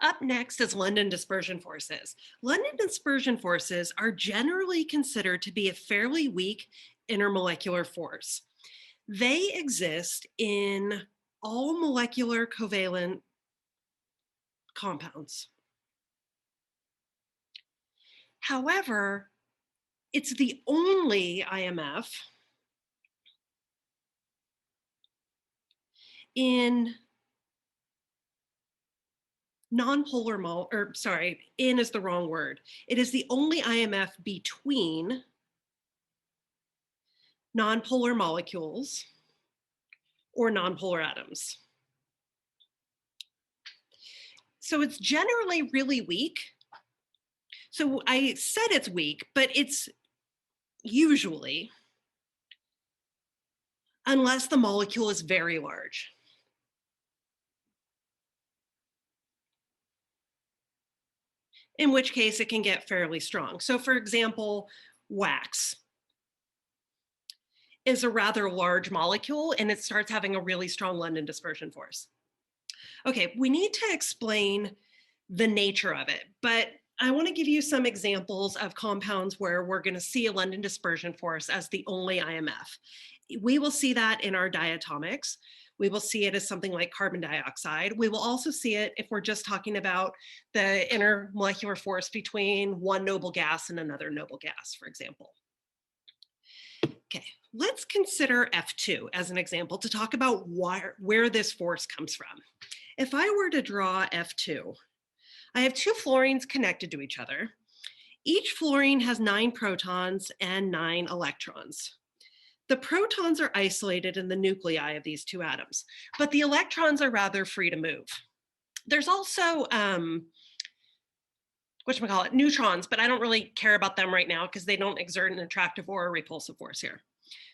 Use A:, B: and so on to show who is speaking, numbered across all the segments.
A: Up next is London dispersion forces. London dispersion forces are generally considered to be a fairly weak intermolecular force. They exist in all molecular covalent compounds. However, it's the only IMF in nonpolar in is the wrong word. It is the only IMF between nonpolar molecules or nonpolar atoms. So it's generally really weak. So I said it's weak, but it's usually, unless the molecule is very large. In which case it can get fairly strong. So for example, wax is a rather large molecule and it starts having a really strong London dispersion force. Okay, we need to explain the nature of it, but I want to give you some examples of compounds where we're going to see a London dispersion force as the only IMF. We will see that in our diatomics. We will see it as something like carbon dioxide. We will also see it if we're just talking about the intermolecular force between one noble gas and another noble gas, for example. Okay, let's consider F2 as an example to talk about where this force comes from. If I were to draw F2, I have two fluorines connected to each other. Each fluorine has 9 protons and 9 electrons. The protons are isolated in the nuclei of these two atoms, but the electrons are rather free to move. There's also, neutrons, but I don't really care about them right now because they don't exert an attractive or a repulsive force here.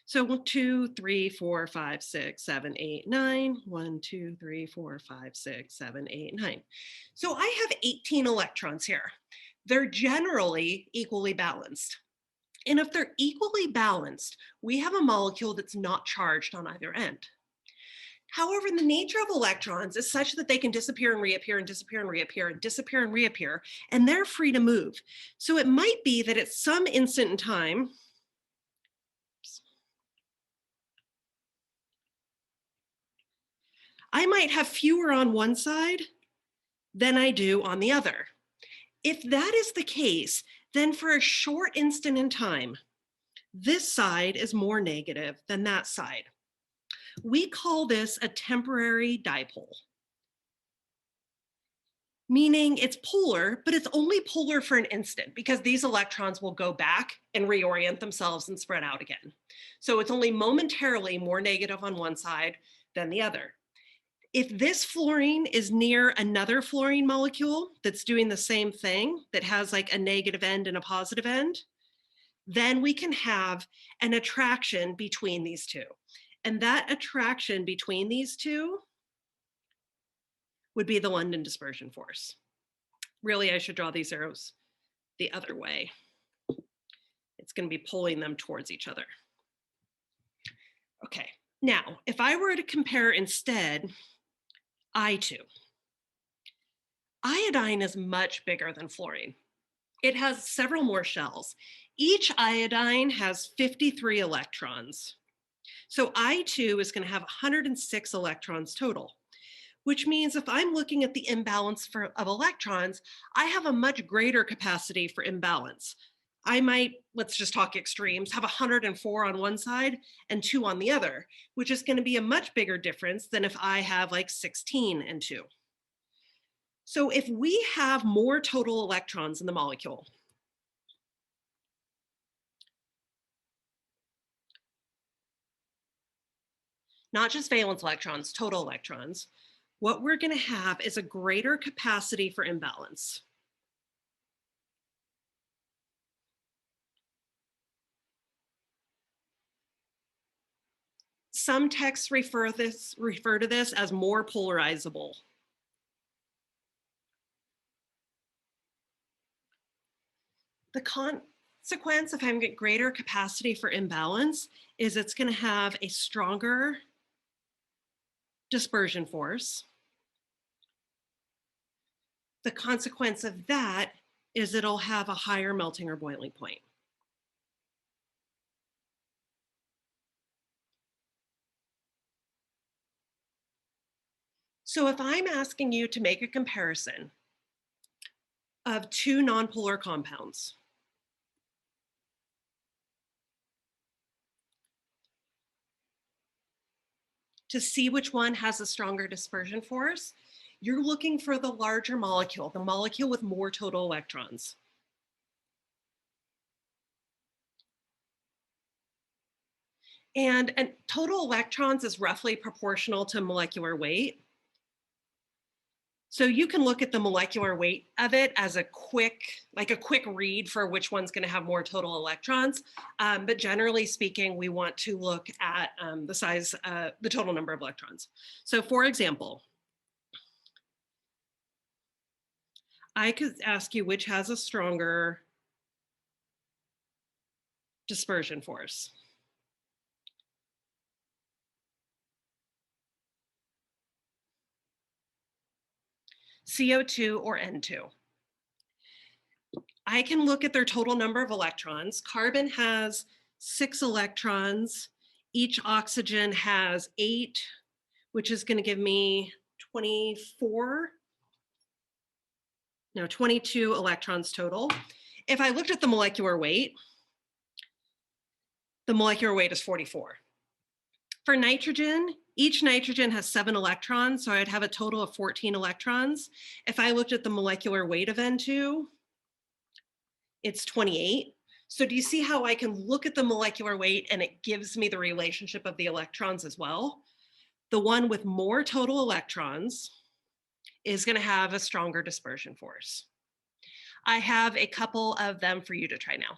A: So 1, 2, 3, 4, 5, 6, 7, 8, 9. 1, 2, 3, 4, 5, 6, 7, 8, 9. So I have 18 electrons here. They're generally equally balanced. And if they're equally balanced, we have a molecule that's not charged on either end. However, the nature of electrons is such that they can disappear and reappear and disappear and reappear and disappear and reappear, and they're free to move. So it might be that at some instant in time, I might have fewer on one side than I do on the other. If that is the case, then for a short instant in time, this side is more negative than that side. We call this a temporary dipole, meaning it's polar, but it's only polar for an instant because these electrons will go back and reorient themselves and spread out again. So it's only momentarily more negative on one side than the other. If this fluorine is near another fluorine molecule that's doing the same thing, that has like a negative end and a positive end, then we can have an attraction between these two. And that attraction between these two would be the London dispersion force. Really, I should draw these arrows the other way. It's going to be pulling them towards each other. Okay, now, if I were to compare instead I2, iodine is much bigger than fluorine. It has several more shells. Each iodine has 53 electrons. So I2 is going to have 106 electrons total, which means if I'm looking at the imbalance of electrons, I have a much greater capacity for imbalance. I might, let's just talk extremes, have 104 on one side and 2 on the other, which is going to be a much bigger difference than if I have like 16 and 2. So if we have more total electrons in the molecule, not just valence electrons, total electrons, what we're going to have is a greater capacity for imbalance. Some texts refer to this as more polarizable. The consequence of having a greater capacity for imbalance is it's going to have a stronger dispersion force. The consequence of that is it'll have a higher melting or boiling point. So if I'm asking you to make a comparison of two nonpolar compounds, to see which one has a stronger dispersion force, you're looking for the larger molecule, the molecule with more total electrons. And total electrons is roughly proportional to molecular weight. So you can look at the molecular weight of it as a quick read for which one's going to have more total electrons. But generally speaking, we want to look at the size, the total number of electrons. So for example, I could ask you which has a stronger dispersion force. CO2 or N2. I can look at their total number of electrons. Carbon has 6 electrons. Each oxygen has 8, which is going to give me 22 electrons total. If I looked at the molecular weight is 44. For nitrogen, each nitrogen has 7 electrons, so I'd have a total of 14 electrons. If I looked at the molecular weight of N2, it's 28. So do you see how I can look at the molecular weight and it gives me the relationship of the electrons as well? The one with more total electrons is going to have a stronger dispersion force. I have a couple of them for you to try now.